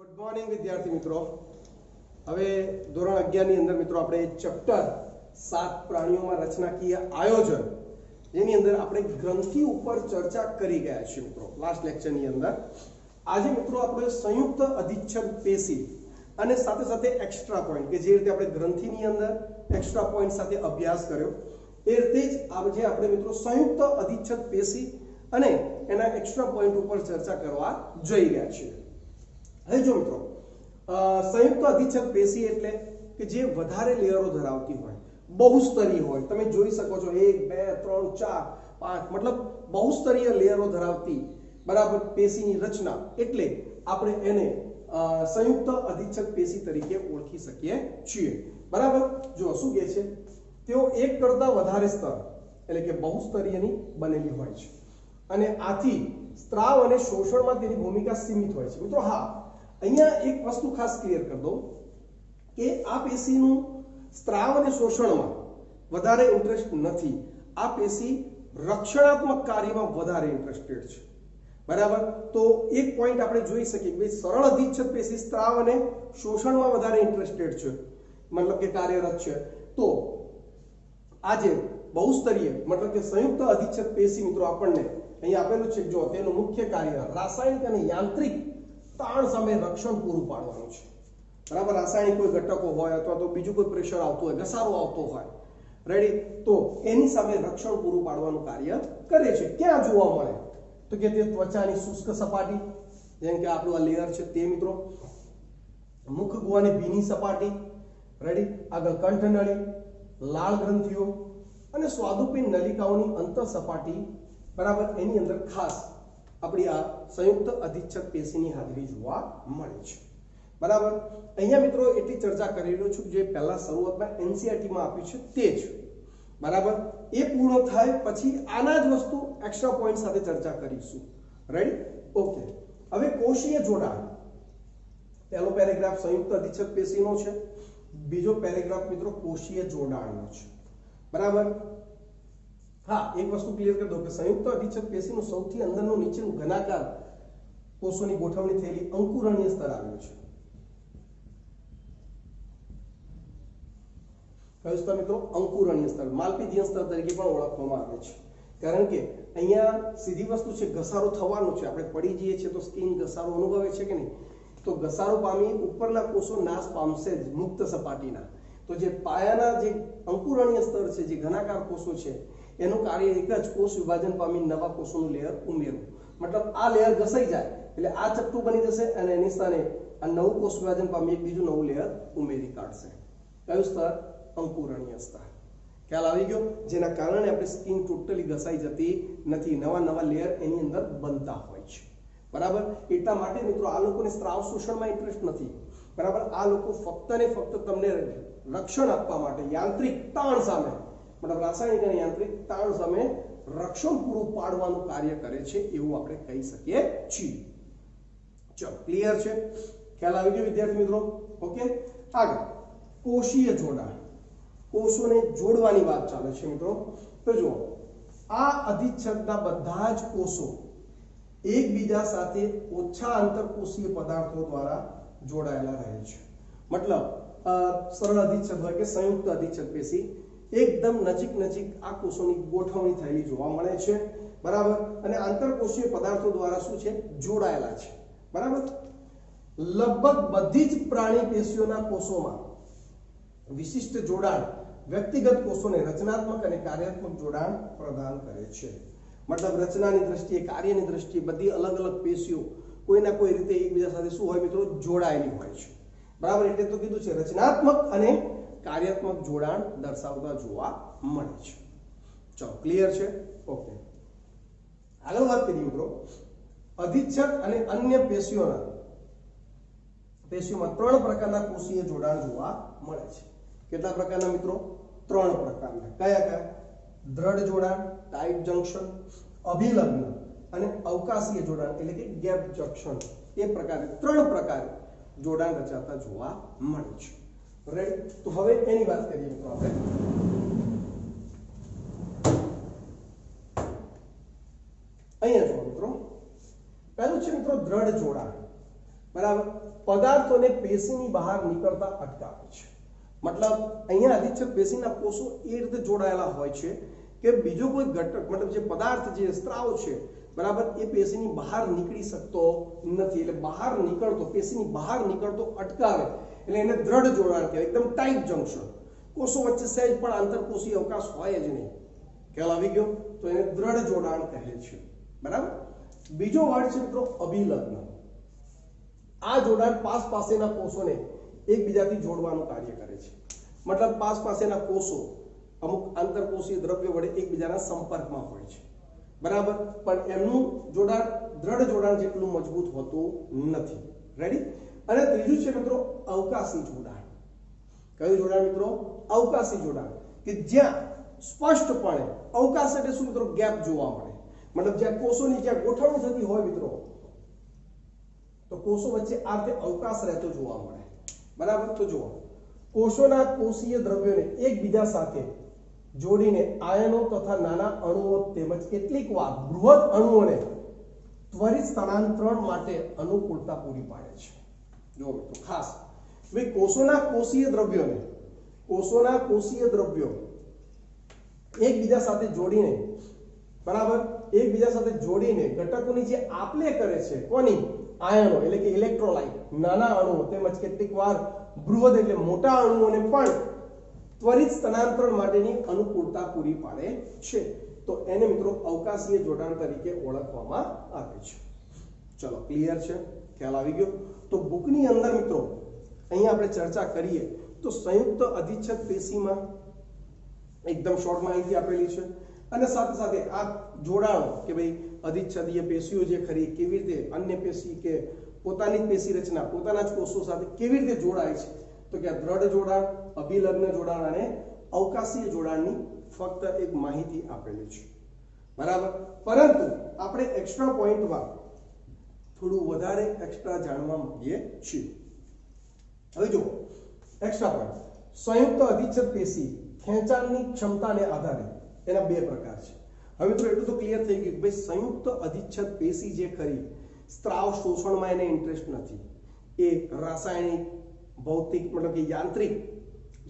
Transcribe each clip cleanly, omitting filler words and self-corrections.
Good morning વિદ્યાર્થી મિત્રો. હવે ધોરણ 11 ની અંદર મિત્રો આપણે ચેપ્ટર 7 પ્રાણીઓમાં રચનાકીય આયોજન જેની અંદર આપણે ગ્રંથિ ઉપર ચર્ચા કરી ગયા છીએ મિત્રો લાસ્ટ લેક્ચર ની અંદર. આજે મિત્રો આપણે સંયુક્ત અધિચ્છદ પેશી અને સાથે સાથે એક્સ્ટ્રા પોઈન્ટ કે જે રીતે આપણે ગ્રંથિની અંદર એક્સ્ટ્રા પોઈન્ટ સાથે અભ્યાસ કર્યો એ રીતે જ આજે આપણે મિત્રો સંયુક્ત અધિચ્છદ પેશી અને એના એક્સ્ટ્રા પોઈન્ટ ઉપર ચર્ચા કરવા જઈ રહ્યા છીએ. હવે જો મિત્રો સંયુક્ત અધિચ્છદ પેશી એટલે કે જે વધારે લેયરો ધરાવતી હોય, બહુસ્તરીય હોય. તમે જોઈ શકો છો 1 2 3 4 5 મતલબ બહુસ્તરીય લેયરો ધરાવતી બરાબર પેશીની રચના એટલે આપણે એને સંયુક્ત અધિચ્છદ પેશી તરીકે ઓળખી શકીએ છીએ. બરાબર. જો શું કહે છે, તેઓ એક કરતા વધારે સ્તર એટલે કે બહુસ્તરીયની બનેલી હોય છે અને આથી સ્ત્રાવ અને શોષણમાં તેની ભૂમિકા સીમિત હોય છે. મિત્રો હા, અહીંયા એક વસ્તુ ખાસ ક્લિયર કરી દઉં કે આ પેશીનું સ્ત્રાવ અને શોષણમાં વધારે ઇન્ટરેસ્ટ નથી. આ પેશી રક્ષણાત્મક કાર્યમાં વધારે ઇન્ટરેસ્ટેડ છે. બરાબર. તો એક પોઈન્ટ આપણે જોઈ શકીએ કે સરળ અધિચ્છદ પેશી સ્ત્રાવ અને શોષણમાં વધારે ઇન્ટરેસ્ટેડ છે, મતલબ કે કાર્યરત છે. તો આજે બહુસ્તરીય મતલબ કે સંયુક્ત અધિચ્છદ પેશી મિત્રો આપણને અહીંયા આપેલું છે. જો તેનું મુખ્ય કાર્ય રાસાયણિક અને યાંત્રિક તાણ સામે રક્ષણ પૂરું પાડવાનું છે. બરાબર. રાસાયણિક કોઈ ઘટકો હોય અથવા તો બીજું કોઈ પ્રેશર આવતું હોય, ઘસારો આવતો હોય, રેડી, તો એની સામે રક્ષણ પૂરું પાડવાનું કાર્ય કરે છે. ક્યાં જોવા મળે તો કે તે ત્વચાની શુષ્ક સપાટી જેમ કે આપણું આ લેયર છે તે મિત્રો, મુખ ગુહાની ભીની સપાટી, રેડી, આગળ કંઠનળી, લાળ ગ્રંથિઓ અને સ્વાદુપિંડ નલિકાઓની અંતઃ સપાટી. બરાબર. એની અંદર ખાસ આપણી આ સંયુક્ત અધિચ્છદ પેશીની હાજરી જોવા મળે છે. બરાબર. અહીંયા મિત્રો એટલી ચર્ચા કરી રહ્યો છું જે પહેલા શરૂઆતમાં એનસીઈઆરટીમાં આપ્યું છે તે જ. બરાબર. એ પૂર્ણ થાય પછી આના જ વસ્તુ એક્સ્ટ્રા પોઈન્ટ સાથે ચર્ચા કરીશું. Right, okay. હવે કોષીય જોડાણ. પહેલો પેરેગ્રાફ સંયુક્ત અધિચ્છદ પેશીનો છે, બીજો પેરેગ્રાફ મિત્રો કોષીય જોડાણનો છે. બરાબર. હા, એક વસ્તુ ક્લિયર કરી દો કે સંયુક્ત અધિચ્છદ પેશીનું સૌથી અંદરનું નીચેનું ઘનાકાર કોષોની ગોઠવણી થયેલી અંકુરણીય સ્તર આવ્યું છે. કયું સ્તર મિત્રો? અંકુરણીય સ્તર. માલપીધીય સ્તર તરીકે પણ ઓળખવામાં આવે છે. કારણ કે અહીંયા સીધી વસ્તુ છે, ઘસારો થવાનો છે. આપણે પડી જઈએ છીએ તો સ્કિન ઘસારો અનુભવે છે કે નહીં? તો ઘસારો પામી ઉપરના કોષો નાશ પામશે જ મુક્ત સપાટીના. તો જે પાયાના જે અંકુરણીય સ્તર છે, જે ઘનાકાર કોષો છે, એનું કાર્ય એક જ કોષ વિભાજન પામી નવા કોષોનું લેયર ઉમેરવું. મતલબ આ લેયર ઘસાઈ જાય એટલે આ ચપટું બની જશે અને એની સ્થાને આ નવું કોષ વિભાજન પામી એક બીજું નવું લેયર ઉમેરી કાઢશે. કયું સ્તર? અંકુરણીય સ્તર. ખ્યાલ આવી ગયો? જેના કારણે આપણી સ્કિન ટોટલી ઘસાઈ જતી નથી, નવા નવા લેયર એની અંદર બનતા હોય છે. બરાબર. એટલા માટે મિત્રો આ લોકોને સ્ત્રાવ શોષણમાં ઇન્ટરેસ્ટ નથી. બરાબર. આ લોકો ફક્ત ને ફક્ત તમને રક્ષણ આપવા માટે યાંત્રિક તાણ સામે, મતલબ રાસાયણિક અને યાંત્રિક તાણ સામે રક્ષણ પૂરું પાડવાનું કાર્ય કરે છે એવું આપણે કહી શકીએ છીએ. ચલો, ક્લિયર છે? ખ્યાલ આવી ગયો વિદ્યાર્થી મિત્રો? ઓકે. આગળ કોષીય જોડાણ. કોષોને જોડવાની વાત ચાલે છે મિત્રો. તો જુઓ, આ અધિચ્છદના બધા જ કોષો એકબીજા સાથે ઓછા આંતરકોષીય પદાર્થો દ્વારા જોડાયેલા રહે છે. મતલબ સરળ અધિચ્છદ હોય કે સંયુક્ત અધિચ્છદ પેશી એકદમ નજીક નજીક આ કોષોની ગોઠવણી થયેલી જોવા મળે છે. બરાબર. અને આંતરકોષીય પદાર્થો દ્વારા શું છે? જોડાયેલા છે. બરાબર. લગભગ બધી જ પ્રાણી પેશીઓના કોષોમાં વિશિષ્ટ જોડાણ વ્યક્તિગત કોષોને રચનાત્મક અને કાર્યાત્મક જોડાણ પ્રદાન કરે છે. મતલબ રચનાની દ્રષ્ટિએ, કાર્યની દ્રષ્ટિએ બધી અલગ અલગ પેશીઓ કોઈના કોઈ રીતે એકબીજા સાથે શું હોય મિત્રો? જોડાયેલી હોય છે. બરાબર. એટલે તો કીધું છે રચનાત્મક અને કાર્યાત્મક જોડાણ દર્શાવતા જોવા મળે છે. ચલો, ક્લિયર છે? ઓકે. આગળ વાત કરીએ મિત્રો. અધિચ્છદ અને અન્ય પેશીઓમાં 3 પ્રકારના કોષીય જોડાણ જોવા મળે છે. કેટલા પ્રકારના મિત્રો? 3 પ્રકારના. કયા કયા? દ્રઢ જોડાણ, ટાઇટ જંક્શન, અભિલગ્ન અને અવકાશીય જોડાણ એટલે કે ગેપ જંક્શન. એ પ્રકારે 3 પ્રકારે જોડાણ રચાતા જોવા મળે છે. રાઈટ. તો હવે એની વાત કરીએ મિત્રો આપણે. અહીંયા જો મિત્રો, પહેલું છે મિત્રો દ્રઢ જોડાણ. બરાબર. પદાર્થોને પેશીની બહાર નીકળતા અટકાવે છે. મતલબ અહીંયા અધિચ્છદ પેશીના કોષો એ રીતે જોડાયેલા હોય છે કે બીજો કોઈ ઘટક મતલબ જે પદાર્થ જે સ્ત્રાવ છે બરાબર એ પેશીની બહાર નીકળી શકતો નથી. એટલે બહાર નીકળતો પેશીની બહાર નીકળતો અટકાવે એટલે એને દ્રઢ જોડાણ કહેવાય, એકદમ ટાઈટ જંક્શન. કોષો વચ્ચે સહેજ પણ આંતરકોષીય અવકાશ હોય જ નહીં. ખ્યાલ આવી ગયો? તો એને દ્રઢ જોડાણ કહે છે. બરાબર. બીજો વર્ડ છે મિત્રો અભિલગ્ન. આ જોડાણ પાસ પાસેના કોષોને એકબીજાથી જોડવાનું કાર્ય કરે છે. મતલબ પાસ પાસેના કોષો અમુક આંતરકોષીય દ્રવ્ય વડે એકબીજાના સંપર્કમાં હોય છે. બરાબર. પણ એમનું જોડાણ દ્રઢ જોડાણ જેટલું મજબૂત હોતું નથી. રેડી? અને ત્રીજું છે મિત્રો અવકાશી જોડાણ. કયું જોડાણ મિત્રો? અવકાશી જોડાણ, કે જ્યાં સ્પષ્ટપણે અવકાશ એટલે શું મિત્રો? ગેપ જોવા મળે. મતલબ જ્યાં કોષોની જ્યાં ગોઠવણી થતી હોય મિત્રો, તો કોષો વચ્ચે આ રીતે અવકાશ રહેતો જોવા મળે. બરાબર. તો જુઓ, કોષોના કોષીય દ્રવ્યોને એકબીજા સાથે જોડીને આયનો તથા નાના અણુઓ તેમજ કેટલીકવાર બૃહદ અણુઓને ત્વરિત સ્થાનાંતરણ માટે અનુકૂળતા પૂરી પાડે છે. જો મિત્રો ખાસ કોષોના કોષીય દ્રવ્યો એકબીજા સાથે જોડીને બરાબર એકબીજા સાથે જોડીને ઘટકોની જે આપલે કરે છે. કોની? આયનો એટલે કે ઇલેક્ટ્રોલાઇટ, નાના અણુઓ તેમજ કેટલીકવાર બૃહદ એટલે મોટા અણુઓને પણ ત્વરિત સ્થાનાંતરણ માટેની અનુકૂળતા પૂરી પાડે છે. તો એને મિત્રો અવકાશીય જોડાણ તરીકે ઓળખવામાં આવે છે. ચલો, ક્લિયર છે? ખ્યાલ આવી ગયો? તો બુકની અંદર મિત્રો અહીંયા આપણે ચર્ચા કરીએ તો સંયુક્ત અધિચ્છદ પેશીમાં એકદમ શોર્ટ માહિતી આપેલી છે, અને સાથે સાથે આ જોડાણો કે ભાઈ અધિચ્છદીય પેશીઓ જે ખરી કેવી રીતે અન્ય પેશી કે પોતાની પેશી રચના પોતાના જ કોષો સાથે કેવી રીતે જોડાય છે, તો કે દ્રઢ જોડાણ, અભિલગ્ન જોડાણ અને અવકાશીય જોડાણની ફક્ત એક માહિતી આપેલી છે. બરાબર. પરંતુ આપણે એક્સ્ટ્રા પોઈન્ટમાં થોડું વધારે એક્સ્ટ્રા જાણવા માંગીએ છીએ. હવે જુઓ, એક્સ્ટ્રા પોઈન્ટ. સંયુક્ત અધિચ્છદ પેશી ખેંચાણની ક્ષમતાને આધારે એના બે પ્રકાર છે. હવે મિત્રો એટલું તો ક્લિયર થઈ ગયું કે ભાઈ સંયુક્ત અધિચ્છદ પેશી જે ખરી સ્ત્રાવ શોષણમાં એને ઇન્ટરેસ્ટ નથી. એ રાસાયણિક, ભૌતિક મતલબ કે યાંત્રિક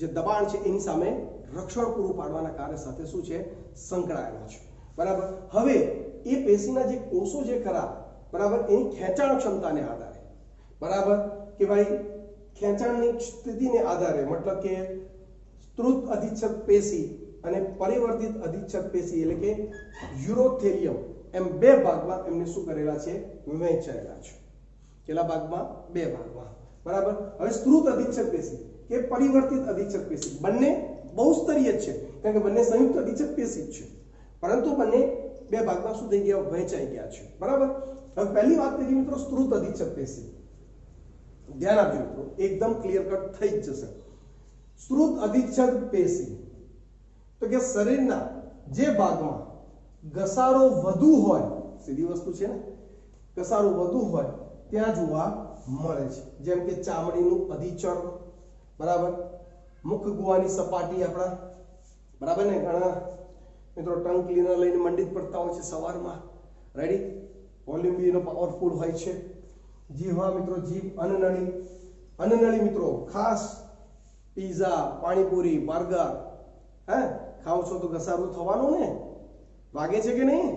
જે દબાણ છે એની સામે રક્ષણ પૂરું પાડવાના કાર્ય સાથે શું છે? સંકળાયેલા છે. બરાબર. હવે એ પેશીના જે કોષો જે ખરા બરાબર એની ખેંચાણ ક્ષમતાને આધારે બરાબર કે ભાઈ ખેંચાણની સ્થિતિને આધારે મતલબ કે સ્ત્રુત અધિચ્છદ પેશી અને પરિવર્તિત અધિચ્છદ પેશી એટલે કે યુરોથેલિયમ એમ બે ભાગમાં એમને શું કરેલા છે? વહેંચાયેલા છે. કેટલા ભાગમાં? બે ભાગમાં. બરાબર. હવે સ્ત્રુત અધિચ્છદ પેશી કે પરિવર્તિત અધિચ્છદ પેશી બંને બહુસ્તરીય છે, કારણ કે બંને સંયુક્ત અધિચ્છદ પેશી છે, પરંતુ બંને બે ભાગમાં શું થઈ ગયા? વહેંચાઈ ગયા છે. બરાબર. હવે પહેલી વાત કરીએ મિત્રો સ્ત્રુત અધિચ્છદ પેશી. ધ્યાન આપજો મિત્રો, એકદમ ક્લિયર કટ થઈ જ જશે. સ્ત્રુત અધિચ્છદ પેશી તો કે શરીરના જે ભાગમાં ઘસારો વધુ હોય, સીધી વસ્તુ છે ને, ઘસારો વધુ હોય ત્યાં જોવા મળે છે. જેમ કે ચામડીનું અધિચર્મ, બરાબર, મુખ ગુહાની સપાટી આપણા, બરાબર ને. ઘણા મિત્રો ટંગ ક્લીનર લઈને મંડિત પડતા હોય છે સવારમાં. રેડી? વોલ્યુમ બી એનો પાવરફુલ હોય છે. જીહવા મિત્રો, જીભ, અન્નનળી મિત્રો ખાસ પીઝા, પાણીપુરી, બર્ગર ખાવ છો તો ઘસારો થવાનો ને? વાગે છે કે નહીં?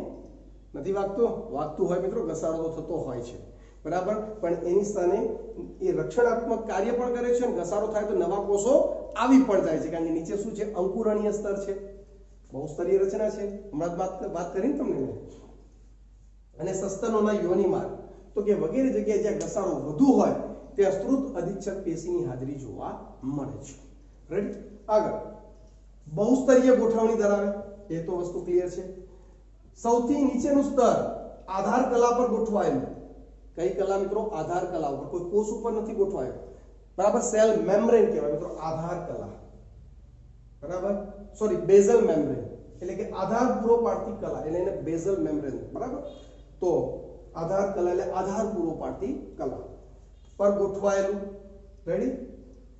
નથી વાગતો? વાગતું હોય મિત્રો, ઘસારો તો થતો હોય છે. બરાબર. પણ એની સ્થાને એ રક્ષણાત્મક કાર્ય પણ કરે છે, અને ઘસારો થાય તો નવા કોષો આવી પણ જાય છે, કારણ કે નીચે શું છે? અંકુરણીય સ્તર છે, બહુસ્તરીય રચના છે. હમણાં વાત કરીને તમને. અને સસ્તનોના યોની માર્ગ તો કે વગેરે જગ્યાએ જ્યાં ઘસારો વધુ હોય ત્યાં સ્ત્રુત અધિચ્છદ પેશીની હાજરી જોવા મળે છે. રેડી? આગળ બહુસ્તરીય ગોઠવણી ધરાવે, એ તો વસ્તુ ક્લિયર છે. સૌથી નીચેનું સ્તર આધાર કલા પર ગોઠવાયેલું. કઈ કલા મિત્રો? આધાર કલા ઉપર, કોઈ કોષ ઉપર નથી ગોઠવાયેલું. બરાબર. સેલ મેમ્બ્રેન કહેવાય મિત્રો આધાર કલા. બરાબર. સોરી, બેઝલ મેમ્બ્રેન એટલે કે આધાર પૂરો પાડતી કલા, એટલે એને બેઝલ મેમ્બ્રેન. બરાબર. તો આધાર કલા એટલે આધાર પૂરો પાડતી કલા પર ગોઠવાયેલું. રેડી?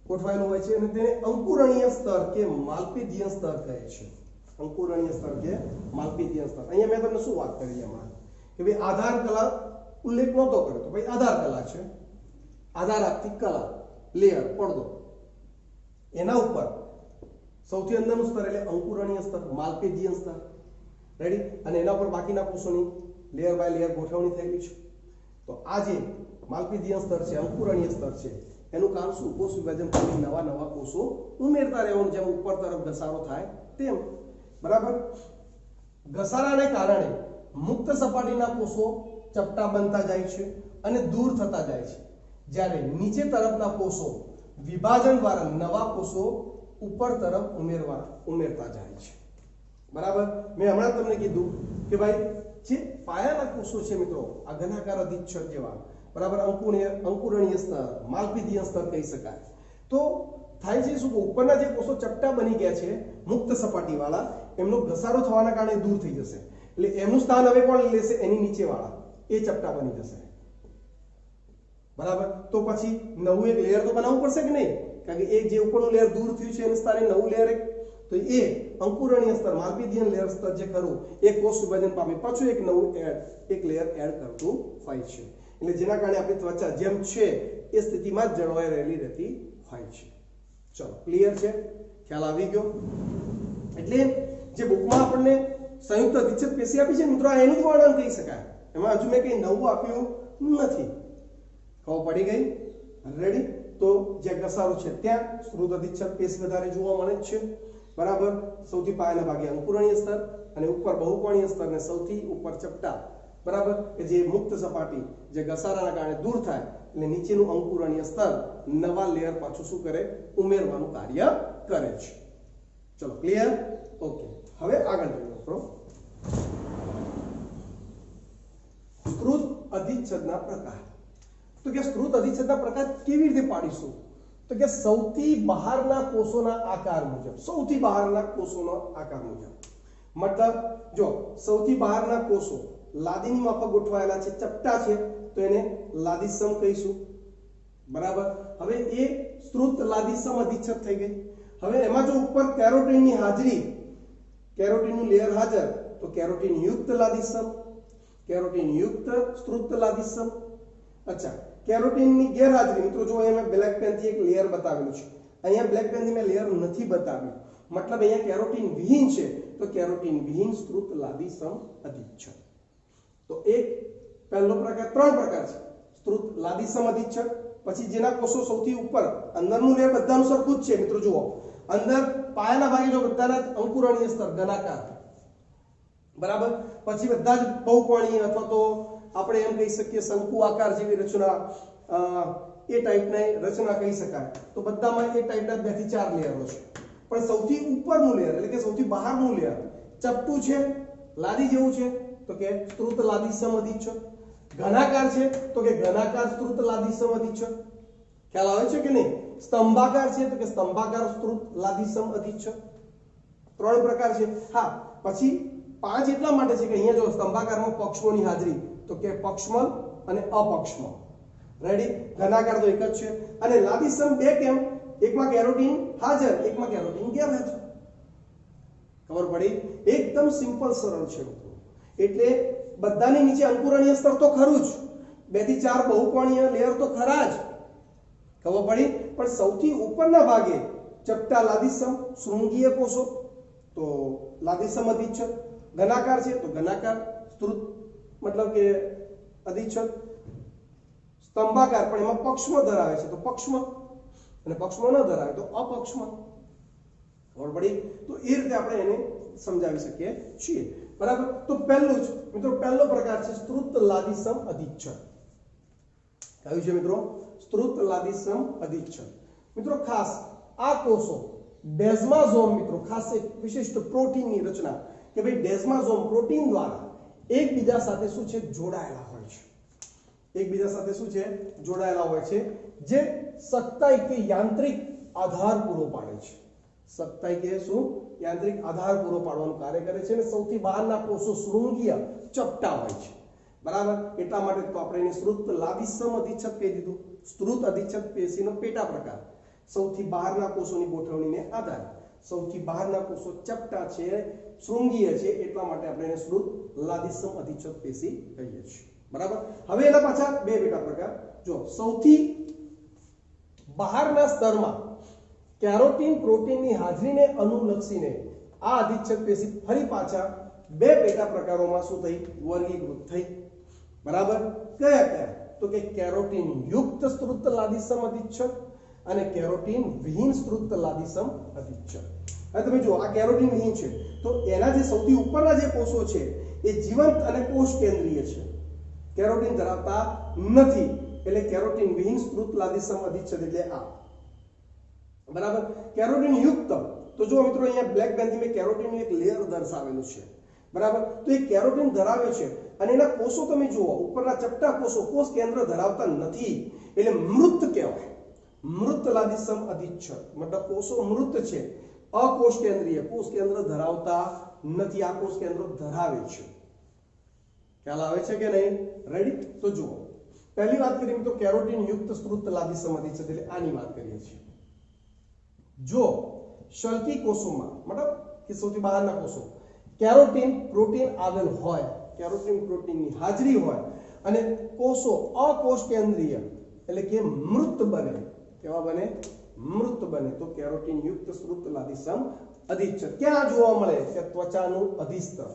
ગોઠવાયેલું હોય છે, અને તેને અંકુરણીય સ્તર કે માલ્પીધિયન સ્તર કહે છે. અંકુરણીય સ્તર કે માલ્પીધિયન સ્તર. અહીંયા મેં તમને શું વાત કરી હમણાં કે ભાઈ આધાર કલા ઉલ્લેખ નહોતો કર્યો, તો ભાઈ આધાર કલા છે. આધાર આપતી કલા લેયર પડદો, એના ઉપર સૌથી અંદરનું સ્તર એટલે અંકુરણીય સ્તર, માલપેશીય સ્તર, રેડી, અને એના ઉપર બાકીના કોષોની લેયર બાય લેયર ગોઠવણી થયેલી છે. તો આ જે માલપેશીય સ્તર છે, અંકુરણીય સ્તર છે, એનું કામ શું? કોષ વિભાજન પછી નવા નવા કોષો ઉમેરતા રહેવાનું, જેમ ઉપર તરફ ઘસારો થાય તેમ. બરાબર. ઘસારાને કારણે મુક્ત સપાટીના કોષો ચપટા બનતા જાય છે અને દૂર થતા જાય છે, જ્યારે નીચે તરફના કોષો વિભાજન દ્વારા નવા કોષો ઉપર તરફ ઉમેરતા જાય છે. બરાબર. મેં હમણાં તમને કીધું કે ભાઈ જે પાયાના કોષો છે મિત્રો, આ ઘનાકાર અધિચ્છદ જેવા, બરાબર, અંકુરણીય સ્તર, માલપેશીય સ્તર કહી શકાય. તો થાય છે શું? ઉપરના જે કોષો ચપટા બની ગયા છે મુક્ત સપાટી વાળા, એમનો ઘસારો થવાના કારણે દૂર થઈ જશે, એટલે એનું સ્થાન હવે કોણ લેશે? એની નીચે વાળા, એ ચપટા બની જશે. બરાબર. તો પછી નવું એક લેયર તો બનાવવું પડશે કે નહીં? કારણ કે એક જે ઉપરનું લેયર દૂર થયું છે એની સ્થાને નવું લેયર, તો એ અંકુરણીય સ્તર, માલપેશીય લેયર સ્તર જે ખરું એ કોષ વિભાજન પામી પાછું એક નવું એક લેયર એડ કરતું હોય છે, એટલે જેના કારણે આપણી ત્વચા જેમ છે એ સ્થિતિમાં જ જળવાઈ રહેતી હોય છે. ચલો, ક્લિયર છે? ખ્યાલ આવી ગયો? એટલે જે બુકમાં આપણને સંયુક્ત અધિચ્છદ પેશી આપી છે મિત્રો, એનું જ વર્ણન કહી શકાય, એમાં હજુ મેં કંઈ નવું આપ્યું નથી. ખબર પડી ગઈ? રેડી. તો જે ઘસારો છે ત્યાં સ્ત્રોત અધિચ્છદ પેશી વધારે જોવા મળે છે. બરાબર. સૌથી પાયાના ભાગે અંકુરણીય સ્તર અને ઉપર બહુકોણીય સ્તર ને સૌથી ઉપર ચપટા, બરાબર, કે જે મુક્ત સપાટી જે ઘસારાના કારણે દૂર થાય, એટલે નીચેનું અંકુરણીય સ્તર નવા લેયર પાછું શું કરે? ઉમેરવાનું કાર્ય કરે છે. ચલો, ક્લિયર? ઓકે. હવે આગળ જોઈએ મિત્રો, સ્ત્રોત અધિચ્છદના પ્રકાર. તો કે સ્ત્રોત અધિચ્છદના પ્રકાર કેવી રીતે પાડીશું? તો કે સૌથી બહારના કોષોના આકાર મુજબ, સૌથી બહારના કોષોનો આકાર મુજબ, મતલબ જો સૌથી બહારના કોષો લાદીની માફક ગોઠવાયેલા છે, ચપટા છે, તો એને લાદીસમ કહીશું. બરાબર. હવે એ સ્ત્રોત લાદીસમ અધિચ્છદ થઈ ગઈ. હવે એમાં જો ઉપર કેરોટીનની હાજરી, કેરોટીનનું લેયર હાજર, તો કેરોટીન યુક્ત લાદીસમ, કેરોટીન યુક્ત સ્ત્રોત લાદીસમ. અચ્છા, કેરોટીનની ગેરહાજરી મિત્રો, જો અહીંયા બ્લેક પેનથી એક લેયર બતાવેલું છે, અહીંયા બ્લેક પેનથી મેં લેયર નથી બતાવ્યું, મતલબ અહીંયા કેરોટીન વિહીન છે, તો કેરોટીન વિહીન સ્ત્રોત લાદીસમ અધિચ્છદ. તો એક પહેલો પ્રકાર, ત્રણ પ્રકાર છે સ્ત્રોત લાદીસમ અધિચ્છદ. પછી જેના કોષો સૌથી ઉપર, અંદરનું લેયર બધાનું સરખું જ છે મિત્રો, જુઓ અંદર પાયાના ભાગે જો બધાના અંકુરણીય સ્તર ઘનાકાર, બરાબર, પછી બધા જ બહુકોણીય અથવા તો આપણે એમ કહી શકીએ શંકુ આકાર જેવી રચના, એ ટાઈપની રચના કહી શકાય. તો બધામાં એ ટાઈપના 2 થી 4 લેયરો છે. પણ સૌથી ઉપરનું લેયર એટલે કે સૌથી બહારનું લેયર ચપટું છે, લાદી જેવું છે, તો કે સ્ત્રોત લાદીસમ અધિચ્છદ. ઘનાકાર છે, તો કે ઘનાકાર સ્ત્રોત લાદીસમ અધિચ્છદ. ખ્યાલ આવે છે કે નહીં? સ્તંભાકાર છે, તો કે સ્તંભાકાર સ્ત્રોત લાદીસમ અધિચ્છદ. 3 પ્રકાર છે. હા, પછી 5 એટલા માટે છે કે અહીંયા જો સ્તંભાકારમાં પક્ષમોની હાજરી, તો કે પક્ષમલ અને અપક્ષમલ. રેડી. ઘનાકાર તો એક જ છે. અને લાદીસમ 2 કેમ? એકમાં કેરોટીન હાજર, એકમાં કેરોટીન ગેરહાજર. ખબર પડી? એકદમ સિમ્પલ, સરળ છે મિત્રો. એટલે બધાની નીચે અંકુરણીય સ્તર તો ખરું જ, 2 થી 4 બહુકોણીય લેયર તો ખરા જ. ખબર પડી? પણ સૌથી ઉપરના ભાગે ચપટા લાદીસમ શૃંગીય કોષો, તો લાદીસમ અધિચ્છદ. ઘનાકાર છે, તો ઘનાકાર સ્ત્રોત મતલબ કે અધિચ્છદ. સ્તંભાકાર પણ એમાં પક્ષમાં ધરાવે છે, તો પક્ષમાં, અને પક્ષમાં ન ધરાવે તો અપક્ષમાં. ખબર પડી? તો એ રીતે આપણે એને સમજાવી શકીએ છીએ. બરાબર. તો પહેલું જ મિત્રો, પહેલો પ્રકાર છે સ્ત્રોત લાદીસમ અધિચ્છદ. કયું છે મિત્રો? સ્ત્રોત લાદીસમ અધિચ્છદ. મિત્રો ખાસ આ કોષો ડેસ્માઝોમ, મિત્રો ખાસ એક વિશિષ્ટ પ્રોટીનની રચના, કે ભાઈ ડેસ્માઝોમ પ્રોટીન દ્વારા એકબીજા સાથે શું છે? જોડાયેલા હોય છે. એકબીજા સાથે શું છે? જોડાયેલા હોય છે, જે સખ્તાઈ કે યાંત્રિક આધાર પૂરો પાડે છે. સખ્તાઈ કે શું? યાંત્રિક આધાર પૂરો પાડવાનું કાર્ય કરે છે. અને સૌથી બહારના કોષો શૃંગીય ચપટા હોય છે. બરાબર. એટલા માટે તો આપણે એને સ્ત્રોત લાદીસમ અધિચ્છદ કહી દીધું. સ્ત્રોત અધિચ્છદ પેશીનો પેટા પ્રકાર. સૌથી બહારના કોષોની ગોઠવણીને આધારે સૌથી બહારના કોષો ચપટા છે, શૃંગીય છે, એટલા માટે આપણે એને સ્ત્રોત લાદીસમ અધિચ્છદ પેશી કહીએ છીએ. બરાબર. હવે એના પાછા 2 પેટા પ્રકાર. જો સૌથી બહારના સ્તરમાં કેરોટીન પ્રોટીનની હાજરીને અનુલક્ષીને આ અધિચ્છદ પેશી ફરી પાછા બે પેટા પ્રકારોમાં શું થઈ વર્ગીકૃત થઈ બરાબર કયા કયા તો કે કેરોટીન યુક્ત સ્ત્રુતલાદિસમ અધિચ્છદ અને કેરોટીન વિહીન સ્ત્રુતલાદિસમ અધિચ્છદ. હવે તમે જુઓ આ કેરોટીન વિહીન છે તો એના જે સૌથી ઉપરના જે કોષો છે એ જીવંત અને કોષ કેન્દ્રીય છે, કેરોટીન ધરાવતા નથી એટલે કેરોટીન વિહીન સ્ત્રુતલાદિસમ અધિચ્છદ એટલે આ બરાબર. કેરોટીન યુક્ત તો જો મિત્રો અહીંયા બ્લેક પેનથી મેં કેરોટીનનું એક લેયર દર્શાવેલું છે બરાબર. તો એ કેરોટીન ધરાવે છે અને એના કોષો તમે જુઓ ઉપરના ચપટા કોષો કોષ કેન્દ્ર ધરાવતા નથી એટલે મૃત કહેવાય. મૃતલાદિસમ અધિચ્છદ મતલબ કોષો મૃત છે, અકોષ કેન્દ્રીય, કોષ કેન્દ્ર ધરાવતા નથી, આ કોષ કેન્દ્ર ધરાવે છે. ખ્યાલ આવે છે કે નહીં? રેડી? તો જુઓ પહેલી વાત કરીએ તો કેરોટીન યુક્ત સ્ત્રુતલાદિસમ અધિચ્છદ એટલે આની વાત કરીએ છીએ. જો શલ્કી કોષોમાં મતલબ કે સૌથી બહારના કોષો કેરોટીન પ્રોટીન આવેલ હોય, કેરોટીન પ્રોટીનની હાજરી હોય અને કોષો અકોષ કેન્દ્રીય એટલે કે મૃત બને, કેવા બને? મૃત બને તો કેરોટીન યુક્ત સ્ત્રુતલાદિસમ અધિચ્છદ. ક્યાં જોવા મળે? કે ત્વચાનું અધિસ્તર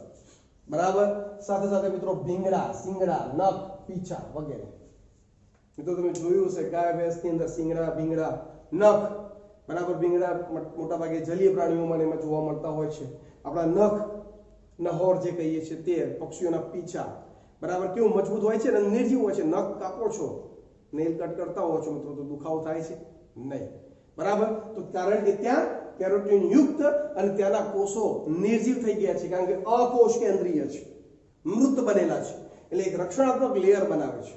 બરાબર, સાથે સાથે મિત્રો ભીંગડા, શિંગડા, નખ, પીછા વગેરે. મિત્રો તમે જોયું હશે ગાય ભેંસની અંદર શિંગડા, ભીંગડા, નખ બરાબર. ભીંગડા મોટા ભાગે જલીય પ્રાણીઓમાં એમાં જોવા મળતા હોય છે. આપણા નખ, નહોર જે કહીએ છીએ તે, પક્ષીઓના પીછા બરાબર કેવું મજબૂત હોય છે અને નિર્જીવ હોય છે. નખ કાપો છો, નેલ કટ કરતા હો છો મિત્રો તો દુખાવો થાય છે નહીં બરાબર. તો કારણ કે ત્યાં કેરોટીન યુક્ત અને ત્યાંના કોષો નિર્જીવ થઈ ગયા છે કારણ કે અકોષ કેન્દ્રીય છે, મૃત બનેલા છે એટલે એક રક્ષણાત્મક લેયર બનાવે છે.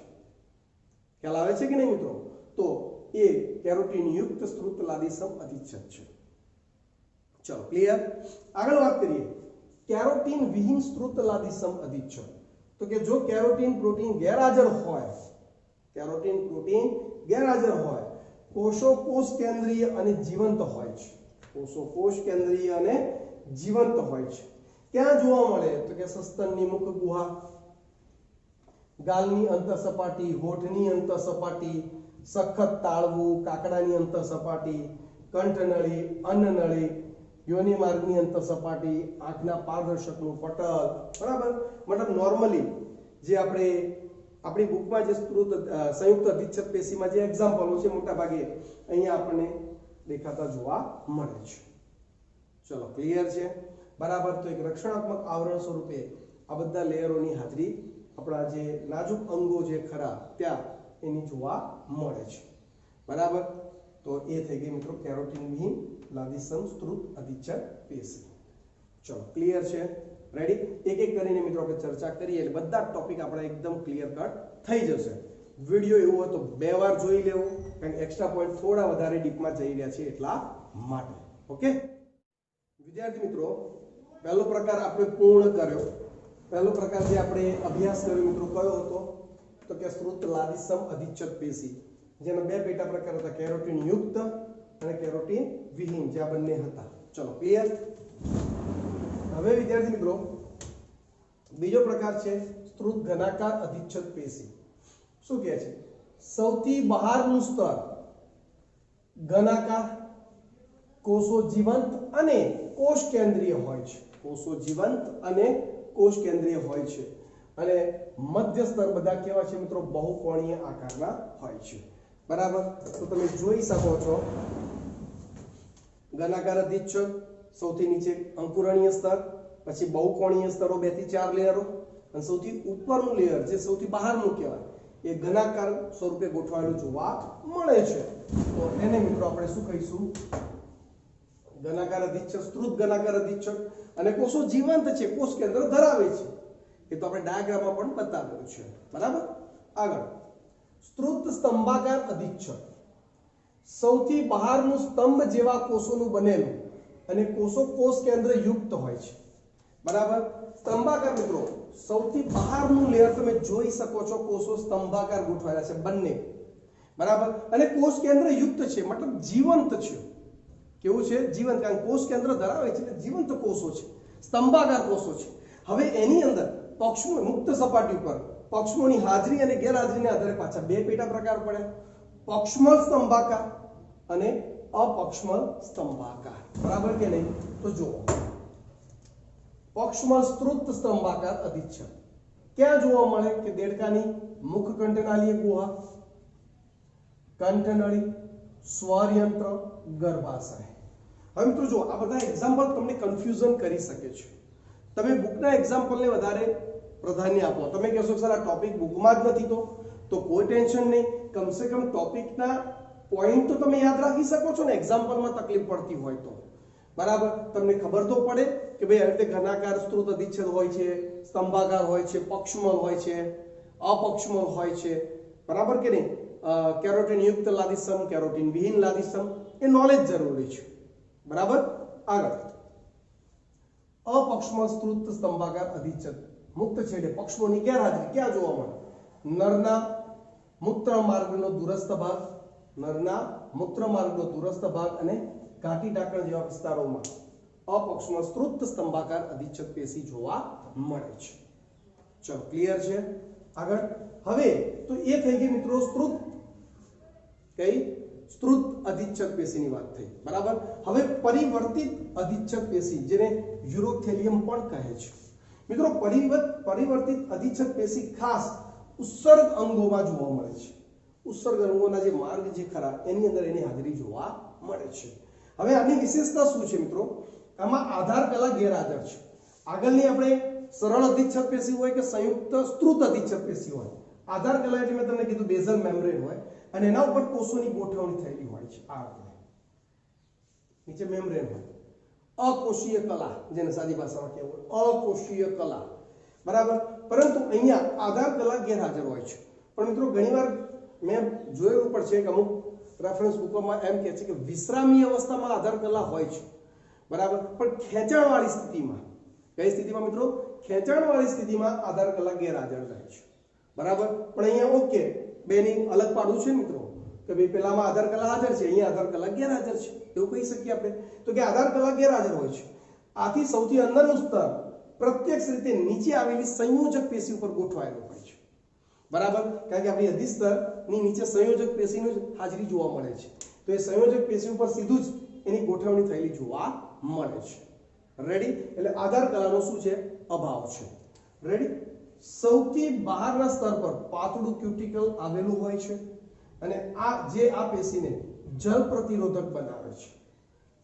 ખ્યાલ આવે છે કે નહીં મિત્રો? તો એ કેરોટીન યુક્ત સ્ત્રુતલાદિસમ અધિચ્છદ છે. ચલો ક્લિયર? આગળ વાત કરીએ કેરોટીન વિહીન સ્ત્રુતલાદિસમ અધિચ્છદ. તો કે જો કેરોટીન પ્રોટીન ગેરહાજર હોય, કેરોટીન પ્રોટીન ગેરહાજર હોય, કોષો કોષ કેન્દ્રીય અને જીવંત હોય છે, કોષો કોષ કેન્દ્રીય અને જીવંત હોય છે. ક્યાં જોવા મળે? તો કે સસ્તનની મુખ ગુહા, ગાલની અંતઃસપાટી, હોઠની અંતઃસપાટી, સખત તાળવું, કાકડાની અંતઃસપાટી, કંઠનળી, અન્નનળી, યોનિ માર્ગની અંતઃસપાટી, આંખના પારદર્શકનું પટલ બરાબર. મતલબ નોર્મલી જે આપણે આપણી બુકમાં જે સંયુક્ત અધિચ્છદ પેશીમાં જે એક્ઝામ્પલો છે મોટા ભાગે અહીંયા આપણને દેખાતા જોવા મળે છે. ચલો ક્લિયર છે બરાબર. તો એક રક્ષણાત્મક આવરણ સ્વરૂપે આ બધા લેયરોની હાજરી આપણા જે નાજુક અંગો જે ખરા ત્યાં એની જોવા મળે છે બરાબર. તો એ થઈ ગઈ મિત્રો કેરોટીન વિહીન લાદિસમ સ્ત્રુત અધિચ્છદ પેશી. ચલો ક્લિયર છે? રેડી? એક એક કરીને મિત્રો આપણે ચર્ચા કરીએ એટલે બધા ટોપિક આપણા એકદમ ક્લિયર કટ થઈ જશે. વિડિયો એવું હોય તો 2 વાર જોઈ લેવો કારણ કે એક્સ્ટ્રા પોઈન્ટ થોડા વધારે ડીપમાં જઈ રહ્યા છે એટલા માટે. ઓકે વિદ્યાર્થી મિત્રો, પહેલો પ્રકાર આપણે પૂર્ણ કર્યો. પહેલો પ્રકાર જે આપણે અભ્યાસ કર્યો મિત્રો કયો હતો? તો કે સ્ત્રુતલાદિસમ અધિચ્છદ પેશી, જેના બે પેટા પ્રકાર હતા, કેરોટીન યુક્ત અને કેરોટીન વિહીન, જે આ બંને હતા. ચલો ક્લિયર? હવે વિદ્યાર્થી મિત્રો બીજો પ્રકાર છે સ્ત્રુત ઘનાકાર અધિચ્છદ પેશી. શું કહે છે? સૌથી બહારનું સ્તર ઘનાકાર, કોષો જીવંત અને કોષ કેન્દ્રીય હોય છે, કોષો જીવંત અને કોષ કેન્દ્રીય હોય છે અને મધ્ય સ્તર બધા કેવા છે મિત્રો? બહુકોણીય આકારના હોય છે બરાબર. તો તમે જોઈ શકો છો ઘનાકાર અધિચ્છદ, સૌથી નીચે અંકુરણીય સ્તર, પછી બહુકોણીય સ્તરો 2 થી 4 લેયરો અને સૌથી ઉપરનું લેયર જે સૌથી બહારનું કહેવાય એ ઘનાકાર સ્વરૂપે ગોઠવાયેલું જોવા મળે છે. તો એને મિત્રો આપણે શું કહીશું? ઘનાકાર અધિચ્છદ, સ્ત્રુત ઘનાકાર અધિચ્છદ. અને કોષો જીવંત છે, કોષ કેન્દ્ર ધરાવે છે, એ તો આપણે ડાયાગ્રામમાં પણ બતાવેલું છે બરાબર. આગળ સ્ત્રુત સ્તંભાકાર અધિચ્છદ, સૌથી બહારનું સ્તંભ જેવા કોષોનું બનેલું અને કોષો કોષ કેન્દ્ર યુક્ત હોય છે બરાબર. સ્તંભાકાર મિત્રો સૌથી બહારનું લેયર તમે જોઈ શકો છો, કોષો સ્તંભાકાર ગોઠવાયેલા છે બંને બરાબર. અને કોષ કેન્દ્ર યુક્ત છે મતલબ જીવંત છે. કેવું છે? જીવંત. કારણ કોષ કેન્દ્ર ધરાવે છે એટલે જીવંત કોષો છે, સ્તંભાકાર કોષો છે. હવે એની અંદર પક્ષમો મુક્ત સપાટી ઉપર પક્ષમોની હાજરી અને ગેરહાજરીને આધારે પાછા બે પેટા પ્રકાર પડે, પક્ષમળ સ્તંભાકાર અને અપક્ષમલ સ્તંભાકાર, બરાબર કે નહીં? તો જુઓ, પક્ષમલ સ્ત્રુત સ્તંભાકાર અધિચ્છદ ક્યાં જોવા મળે? કે દેડકાની મુખ કંઠનાળી ગુહા, કંઠનળી, સ્વરયંત્ર, ગર્ભાશય. હવે મિત્રો જો આ બધા એક્ઝામ્પલ તમને કન્ફ્યુઝન કરી શકે છે. તમે બુકના એક્ઝામ્પલને વધારે પ્રાધાન્ય આપો. તમે કહેશો સર આ ટોપિક બુકમાં જ નથી, તો કોઈ ટેન્શન નહીં. કમસે કમ ટોપિકના પોઈન્ટ તો તમે યાદ રાખી શકો છો ને. એક્ઝામ્પલમાં તકલીફ પડતી હોય તો બરાબર તમને ખબર તો પડે કે ભાઈ આ રીતે ઘનાકાર સ્ત્રુત અધિચ્છદ હોય છે, સ્તંભાકાર હોય છે, પક્ષમલ હોય છે, અપક્ષમલ હોય છે, બરાબર કે નહીં? કેરોટીન યુક્ત લાદિસમ, કેરોટીન વિહીન લાદિસમ, એ નોલેજ જરૂરી છે, બરાબર. આગળ અપક્ષમલ સ્ત્રુત સ્તંભાકાર અધિચ્છદ મુક્ત છેડે પક્ષમોની ગેરહાજરી ક્યાં જોવા મળે? નરના મૂત્ર માર્ગનો દૂરસ્થ ભાગ, નરના મૂત્ર માર્ગનો દૂરસ્થ ભાગ અને ઘાટી ઢાંકણ જેવા વિસ્તારોમાં અપક્ષમલ સ્ત્રુત સ્તંભાકાર અધિચ્છદ પેશી જોવા મળે છે. ચલો ક્લિયર છે? આગળ હવે તો એ થઈ ગઈ મિત્રો સ્ત્રુત કઈ સ્ત્રુત અધિચ્છદ પેશીની વાત થઈ, બરાબર. હવે પરિવર્તિત અધિચ્છદ પેશી જેને યુરોથેલિયમ પણ કહે છે મિત્રો. પરિવર્તિત અધિચ્છદ પેશી ખાસ ઉત્સર્ગ અંગોમાં જોવા મળે છે. ઉત્સર્ગ અંગોના જે માર્ગ જે ખરા એની અંદર એની હાજરી જોવા મળે છે. હવે આની વિશેષતા શું છે મિત્રો? આમાં આધાર કલા ગેરહાજર છે. આગળની આપણે સરળ અધિચ્છદ પેશી હોય કે સંયુક્ત સ્ત્રુત અધિચ્છદ પેશી હોય, આધાર કલા એટલે મેં તમને કીધું બેઝલ મેમ્બ્રેન હોય અને એના ઉપર કોષોની ગોઠવણી થયેલી હોય છે. આ નીચે મેમ્બ્રેન હોય. અકોષીય કલા જેને સાદી ભાષામાં કહેવું હોય, અકોષીય કલા, બરાબર. પરંતુ અહીંયા આધાર કલા ગેરહાજર હોય છે. પણ મિત્રો ઘણીવાર મેં જોયેલું પણ છે કે અમુક રેફરન્સ બુકોમાં એમ કહે છે કે વિશ્રામી અવસ્થામાં આધાર કલા હોય છે, બરાબર. પણ ખેંચાણવાળી સ્થિતિમાં, કઈ સ્થિતિમાં મિત્રો? ખેંચાણવાળી સ્થિતિમાં આધાર કલા ગેરહાજર રહે છે, બરાબર. પણ અહીંયા ઓકે બેની અલગ પાડવું છે મિત્રો કે ભાઈ પેલામાં આધાર કલા હાજર છે, અહીંયા આધાર કલા ગેરહાજર છે, એવું કહી શકીએ આપણે. તો કે આધાર કલા ગેરહાજર હોય છે. આથી સૌથી અંદરનું સ્તર પ્રત્યક્ષ રીતે નીચે આવેલી સંયોજક પેશી ઉપર ગોઠવાયેલું હોય છે, બરાબર. કારણ કે આપણી અધિસ્તરની નીચે સંયોજક પેશીની હાજરી જોવા મળે છે. તો એ સંયોજક પેશી ઉપર સીધું જ એની ગોઠવણી થયેલી જોવા મળે છે. રેડી? એટલે આધાર કલાનો શું છે? અભાવ છે. રેડી? સૌથી બહારના સ્તર પર પાતળું ક્યુટિકલ આવેલું હોય છે અને આ પેશીને જલ પ્રતિરોધક બનાવે છે,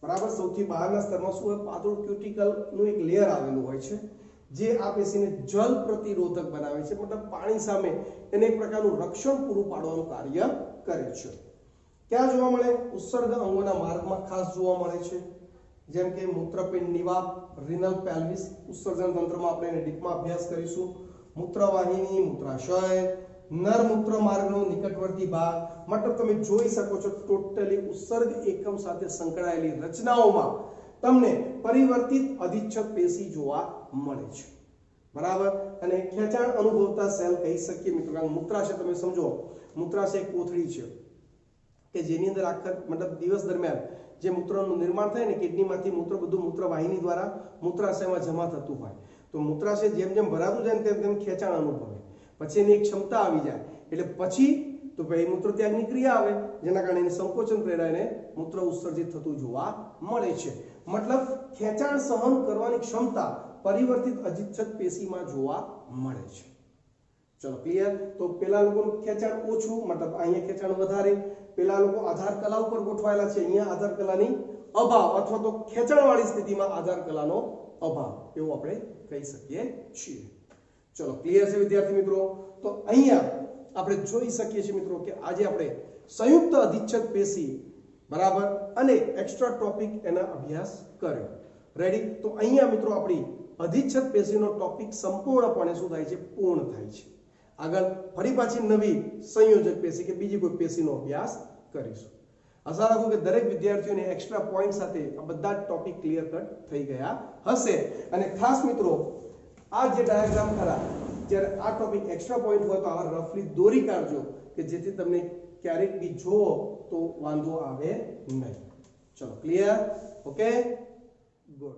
બરાબર. સૌથી બહારના સ્તરમાં શું હોય? પાતળું ક્યુટિકલ નું એક લેયર આવેલું હોય છે જે આ પેશીને જલ પ્રતિરોધક બનાવે છે, મતલબ પાણી સામે એને એક પ્રકારનું રક્ષણ પૂરું પાડવાનું કાર્ય કરે છે. ક્યાં જોવા મળે? ઉત્સર્ગ અંગોના માર્ગમાં ખાસ જોવા મળે છે, જેમ કે મૂત્રપિંડ, નિવાપ, રિનલ પેલ્વિસ. ઉત્સર્જન તંત્રમાં આપણે એને ડીપમાં અભ્યાસ કરીશું. મૂત્રવાહિની, મૂત્રાશય, નર મૂત્ર માર્ગનો નિકટવર્તી ભાગ, મતલબ તમે જોઈ શકો છો ટોટલી ઉત્સર્ગ એકમ સાથે સંકળાયેલી રચનાઓમાં તમને પરિવર્તિત અધિચ્છદ પેશી જોવા મળે છે, બરાબર. અને ખેંચાણ અનુભવતા સેલ કહી શકીએ મિત્રો. કારણ મૂત્રાશય તમે સમજો, મૂત્રાશય એક કોથળી છે કે જેની અંદર આખા મતલબ દિવસ દરમિયાન જે મૂત્રનું નિર્માણ થાય ને કિડનીમાંથી મૂત્ર બધું મૂત્રવાહિની દ્વારા મૂત્રાશયમાં જમા થતું હોય. તો મૂત્રાશય જેમ જેમ ભરાતું જાય તેમ તેમ ખેંચાણ અનુભવે. પછી એની એક ક્ષમતા આવી જાય એટલે પછી તો ભાઈ મૂત્ર ત્યાગની ક્રિયા આવે જેના કારણે એની સંકોચન પ્રેરાઈને મૂત્ર ઉત્સર્જિત થતું જોવા મળે છે. મતલબ ખેંચાણ સહન કરવાની ક્ષમતા પરિવર્તિત અધિચ્છદ પેશીમાં જોવા મળે છે. ચલો ક્લિયર? તો પેલા લોકોનું ખેંચાણ ઓછું, મતલબ અહીંયા ખેંચાણ વધારે. પેલા લોકો આધાર કલા ઉપર ગોઠવાયેલા છે, અહીંયા આધાર કલાની અભાવ અથવા તો ખેંચાણવાળી સ્થિતિમાં આધાર કલાનો અભાવ એવું આપણે કહી શકીએ છીએ. ચલો ક્લિયર છે વિદ્યાર્થી મિત્રો? તો અહીંયા આપણે જોઈ શકીએ છીએ મિત્રો કે આજે આપણે સંયુક્ત અધિચ્છદ પેશી, બરાબર, અને એક્સ્ટ્રા ટોપિક એના અભ્યાસ કર્યો. રેડી? તો અહીંયા મિત્રો આપણી અધિચ્છદ પેશીનો ટોપિક સંપૂર્ણપણે શું થાય છે? પૂર્ણ થાય છે. આગળ ફરી પાછી નવી સંયોજક પેશી કે બીજી કોઈ પેશીનો અભ્યાસ કરીશું. આશા રાખું કે દરેક વિદ્યાર્થીઓને એક્સ્ટ્રા પોઈન્ટ સાથે આ બધા જ ટોપિક ક્લિયર કટ થઈ ગયા હશે. અને ખાસ મિત્રો આ જે ડાયાગ્રામ ખરા, જ્યારે આ ટોપિક એક્સ્ટ્રા પોઈન્ટ હોય તો આવા રફલી દોરી કાઢજો કે જેથી તમને ક્યારેક બી જોવો તો વાંધો આવે નહીં. ચલો ક્લિયર? Okay, good.